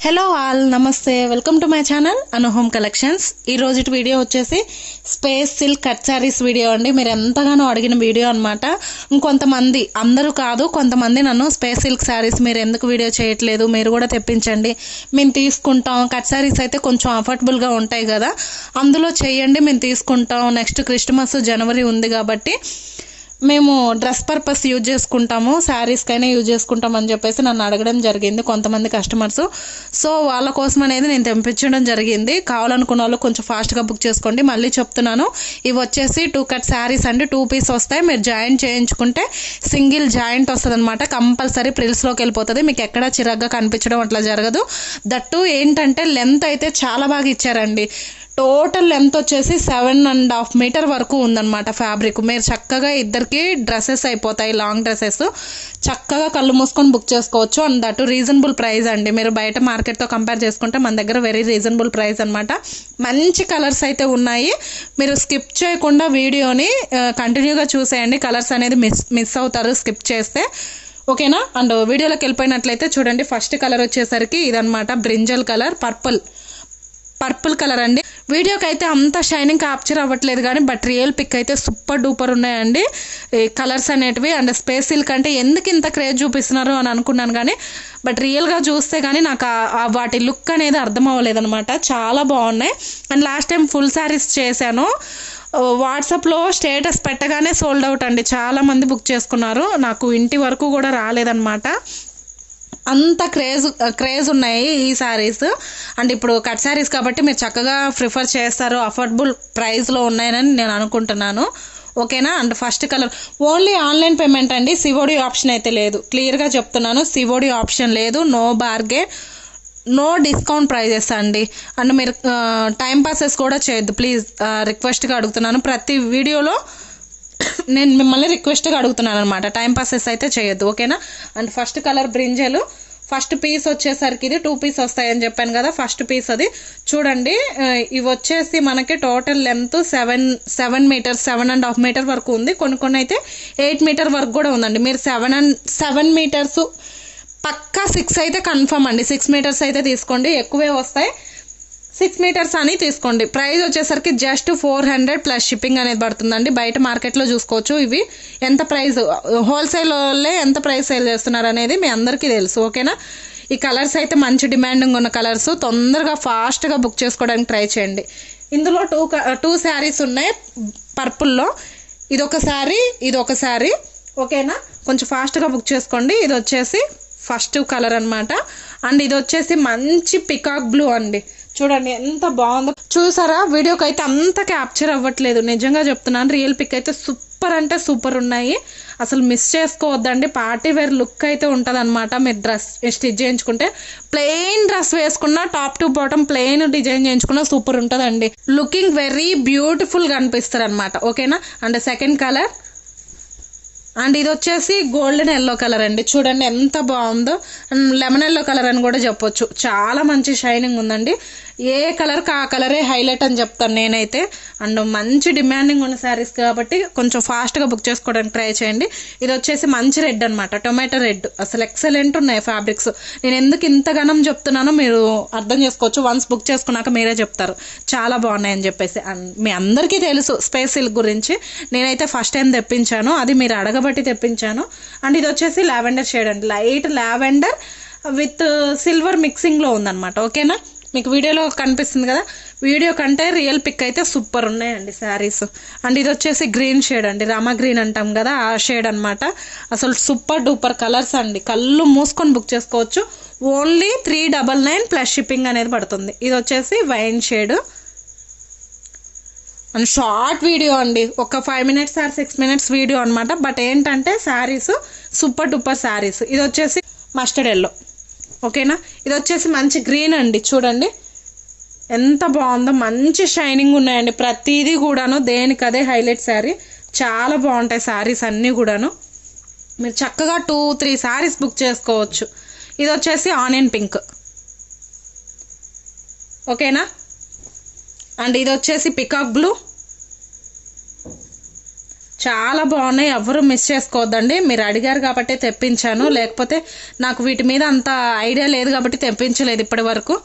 Hello all నమస్తే welcome to my channel Anu home collections. ఈ రోజు వీడియో వచ్చేసి space silk cut saris video అండి. మీరు ఎంతగానో అడిగిన వీడియో అనమాట. ఇంకొంతమంది, అందరూ కాదు, కొంతమంది నన్ను స్పేస్ సిల్క్ శారీస్ మీరు ఎందుకు వీడియో చేయట్లేదు, మీరు కూడా తెప్పించండి, మేము తీసుకుంటాం, కట్ శారీస్ అయితే కొంచెం అఫోర్డబుల్గా ఉంటాయి కదా, అందులో చేయండి, మేము తీసుకుంటాం, నెక్స్ట్ క్రిస్మస్ జనవరి ఉంది కాబట్టి మేము డ్రెస్ పర్పస్ యూజ్ చేసుకుంటాము, శారీస్కైనా యూజ్ చేసుకుంటాం అని చెప్పేసి నన్ను అడగడం జరిగింది కొంతమంది కస్టమర్స్. సో వాళ్ళ కోసం అనేది నేను తెప్పించడం జరిగింది. కావాలనుకున్న వాళ్ళు కొంచెం ఫాస్ట్గా బుక్ చేసుకోండి. మళ్ళీ చెప్తున్నాను, ఇవి వచ్చేసి 2 కట్ శారీస్ అండి. 2 పీస్ వస్తాయి. మీరు జాయింట్ చేయించుకుంటే సింగిల్ జాయింట్ వస్తుంది అనమాట. కంపల్సరీ ప్రిల్స్లోకి వెళ్ళిపోతుంది. మీకు ఎక్కడ చిరగ్గా కనిపించడం అట్లా జరగదు. దట్టు ఏంటంటే లెంత్ అయితే చాలా బాగా ఇచ్చారండి. టోటల్ లెంత్ వచ్చేసి 7.5 మీటర్ వరకు ఉందన్నమాట ఫ్యాబ్రిక్. మీరు చక్కగా ఇద్దరికి డ్రెస్సెస్ అయిపోతాయి, లాంగ్ డ్రెస్సెస్. చక్కగా కళ్ళు మూసుకొని బుక్ చేసుకోవచ్చు. అండ్ దట్ రీజనబుల్ ప్రైస్ అండి. మీరు బయట మార్కెట్తో కంపేర్ చేసుకుంటే మన దగ్గర వెరీ రీజనబుల్ ప్రైస్ అనమాట. మంచి కలర్స్ అయితే ఉన్నాయి. మీరు స్కిప్ చేయకుండా వీడియోని కంటిన్యూగా చూసేయండి. కలర్స్ అనేది మిస్ అవుతారు స్కిప్ చేస్తే, ఓకేనా. అండ్ వీడియోలోకి వెళ్ళిపోయినట్లయితే చూడండి, ఫస్ట్ కలర్ వచ్చేసరికి ఇదనమాట, బ్రింజల్ కలర్, పర్పుల్ కలర్ అండి. వీడియోకి అయితే అంత షైనింగ్ క్యాప్చర్ అవ్వట్లేదు కానీ బట్ రియల్ పిక్ అయితే సూపర్ డూపర్ ఉన్నాయండి కలర్స్ అనేటివి. అండ్ స్పేస్ సిల్క్ అంటే ఎందుకు ఇంత క్రేజ్ చూపిస్తున్నారు అని అనుకున్నాను కానీ బట్ రియల్గా చూస్తే కానీ నాకు వాటి లుక్ అనేది అర్థం అవ్వలేదన్నమాట. చాలా బాగున్నాయి. And last time full saris చేశాను, వాట్సాప్లో స్టేటస్ పెట్టగానే సోల్డ్ అవుట్ అండి. చాలామంది బుక్ చేసుకున్నారు, నాకు ఇంటి వరకు కూడా రాలేదన్నమాట. అంత క్రేజ్ ఉన్నాయి ఈ శారీస్. అండ్ ఇప్పుడు కట్ శారీస్ కాబట్టి మీరు చక్కగా ప్రిఫర్ చేస్తారు, అఫోర్డబుల్ ప్రైస్లో ఉన్నాయని నేను అనుకుంటున్నాను, ఓకేనా. And first colour only online payment అండి, సిఓడి ఆప్షన్ అయితే లేదు. క్లియర్గా చెప్తున్నాను, సిఓడి ఆప్షన్ లేదు, no bargain, no discount prices అండి. అండ్ మీరు టైం పాసెస్ కూడా చేయొద్దు ప్లీజ్, రిక్వెస్ట్గా అడుగుతున్నాను. ప్రతి వీడియోలో నేను మిమ్మల్ని రిక్వెస్ట్గా అడుగుతున్నాను అనమాట, టైం పాసెస్ అయితే చేయొద్దు, ఓకేనా. And first colour brinjal. First piece వచ్చేసరికి ఇది 2 పీస్ వస్తాయని చెప్పాను కదా, ఫస్ట్ పీస్ అది చూడండి. ఇవి వచ్చేసి మనకి టోటల్ లెంత్ 7 మీటర్స్, 7.5 మీటర్ వరకు ఉంది. కొన్ని అయితే 8 మీటర్ వరకు కూడా ఉందండి. మీరు 7 మీటర్స్ పక్కా 6 అయితే కన్ఫర్మ్ అండి. 6 మీటర్స్ అయితే తీసుకోండి, ఎక్కువే వస్తాయి. 6 మీటర్స్ అని తీసుకోండి. ప్రైస్ వచ్చేసరికి జస్ట్ 400 ప్లస్ షిప్పింగ్ అనేది పడుతుందండి. బయట మార్కెట్లో చూసుకోవచ్చు ఇవి ఎంత ప్రైస్, హోల్సేల్ వాళ్ళే ఎంత ప్రైస్ సేల్ చేస్తున్నారు అనేది మీ అందరికీ తెలుసు, ఓకేనా. ఈ కలర్స్ అయితే మంచి డిమాండింగ్ ఉన్న కలర్స్, తొందరగా ఫాస్ట్గా బుక్ చేసుకోవడానికి ట్రై చేయండి. ఇందులో 2 శారీస్ ఉన్నాయి పర్పుల్లో, ఇదొక శారీ, ఓకేనా. కొంచెం ఫాస్ట్గా బుక్ చేసుకోండి. ఇది వచ్చేసి ఫస్ట్ కలర్ అనమాట. అండ్ ఇది వచ్చేసి మంచి పికాక్ బ్లూ అండి. చూడండి ఎంత బాగుందో, చూసారా. వీడియోకి అయితే అంత క్యాప్చర్ అవ్వట్లేదు, నిజంగా చెప్తున్నాను. రియల్ పిక్ అయితే సూపర్ అంటే సూపర్ ఉన్నాయి, అసలు మిస్ చేసుకోవద్దండి. పార్టీ వేర్ లుక్ అయితే ఉంటుంది అనమాట. మీరు డ్రెస్ స్టిచ్ చేయించుకుంటే, ప్లెయిన్ డ్రెస్ వేసుకున్న top to bottom plain design చేయించుకున్న సూపర్ ఉంటుందండి. లుకింగ్ వెరీ బ్యూటిఫుల్గా అనిపిస్తారు అనమాట, ఓకేనా. అండ్ సెకండ్ కలర్, అండ్ ఇది వచ్చేసి గోల్డెన్ ఎల్లో కలర్ అండి. చూడండి ఎంత బాగుందో, లెమన్ ఎల్లో కలర్ అని కూడా చెప్పొచ్చు. చాలా మంచి షైనింగ్ ఉందండి. ఏ కలర్కి ఆ కలరే హైలైట్ అని చెప్తాను నేనైతే. అండ్ మంచి డిమాండింగ్ ఉన్న శారీస్ కాబట్టి కొంచెం ఫాస్ట్గా బుక్ చేసుకోవడానికి ట్రై చేయండి. ఇది వచ్చేసి మంచి రెడ్ అనమాట, టొమాటో రెడ్. అసలు ఎక్సలెంట్ ఉన్నాయి ఫ్యాబ్రిక్స్. నేను ఎందుకు ఇంతగానం చెప్తున్నానో మీరు అర్థం చేసుకోవచ్చు, వన్స్ బుక్ చేసుకున్నాక మీరే చెప్తారు చాలా బాగున్నాయని చెప్పేసి. మీ అందరికీ తెలుసు స్పేస్ సిల్క్ గురించి, నేనైతే ఫస్ట్ టైం తెప్పించాను, అది మీరు అడగబట్టి తెప్పించాను. అండ్ ఇది వచ్చేసి లావెండర్ షేడ్ అండి, లైట్ లావెండర్ విత్ సిల్వర్ మిక్సింగ్లో ఉందన్నమాట, ఓకేనా. మీకు వీడియోలో కనిపిస్తుంది కదా, వీడియో కంటే రియల్ పిక్ అయితే సూపర్ ఉన్నాయండి శారీస్. అండ్ ఇది వచ్చేసి గ్రీన్ షేడ్ అండి, రామా గ్రీన్ అంటాం కదా, ఆ షేడ్ అనమాట. అసలు సూపర్ డూపర్ కలర్స్ అండి, కళ్ళు మూసుకొని బుక్ చేసుకోవచ్చు. ఓన్లీ 399 ప్లస్ షిప్పింగ్ అనేది పడుతుంది. ఇది వచ్చేసి wine shade. And short video అండి, ఒక 5 మినిట్స్ ఆర్ 6 మినిట్స్ వీడియో అనమాట. బట్ ఏంటంటే శారీస్ సూపర్ డూపర్ శారీస్. ఇది వచ్చేసి మస్టర్డ్ ఎల్లో, ఓకేనా. ఇది వచ్చేసి మంచి గ్రీన్ అండి, చూడండి ఎంత బాగుందో, మంచి షైనింగ్ ఉన్నాయండి. ప్రతిదీ కూడాను దేనికదే హైలైట్ శారీ. చాలా బాగుంటాయి శారీస్ అన్నీ కూడాను. మీరు చక్కగా 2-3 శారీస్ బుక్ చేసుకోవచ్చు. ఇది వచ్చేసి ఆనియన్ పింక్, ఓకేనా. అండ్ ఇది వచ్చేసి పికాక్ బ్లూ. చాలా బాగున్నాయి, ఎవరు మిస్ చేసుకోవద్దండి. మీరు అడిగారు కాబట్టి తెప్పించాను, లేకపోతే నాకు వీటి మీద అంత ఐడియా లేదు కాబట్టి తెప్పించలేదు ఇప్పటి వరకు.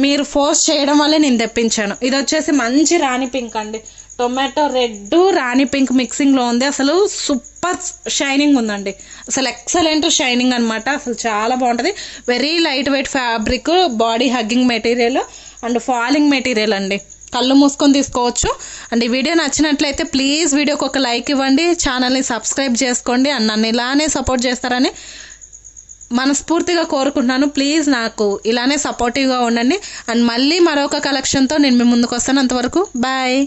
మీరు ఫోర్స్ చేయడం వల్లే నేను తెప్పించాను. ఇది వచ్చేసి మంచి రాణి పింక్ అండి, టొమాటో రెడ్ రాణి పింక్ మిక్సింగ్లో ఉంది. అసలు సూపర్ షైనింగ్ ఉందండి, అసలు ఎక్సలెంట్ షైనింగ్ అనమాట. అసలు చాలా బాగుంటుంది. Very light weight fabric, body hugging material and falling material అండి. కళ్ళు మూసుకొని తీసుకోవచ్చు. అండ్ ఈ వీడియో నచ్చినట్లయితే ప్లీజ్ వీడియోకి ఒక లైక్ ఇవ్వండి, ఛానల్ని సబ్స్క్రైబ్ చేసుకోండి. అండ్ నన్ను ఇలానే సపోర్ట్ చేస్తారని మనస్ఫూర్తిగా కోరుకుంటున్నాను. ప్లీజ్ నాకు ఇలానే సపోర్టివ్గా ఉండండి. అండ్ మళ్ళీ మరొక కలెక్షన్తో నేను మీ ముందుకు వస్తాను. అంతవరకు బాయ్.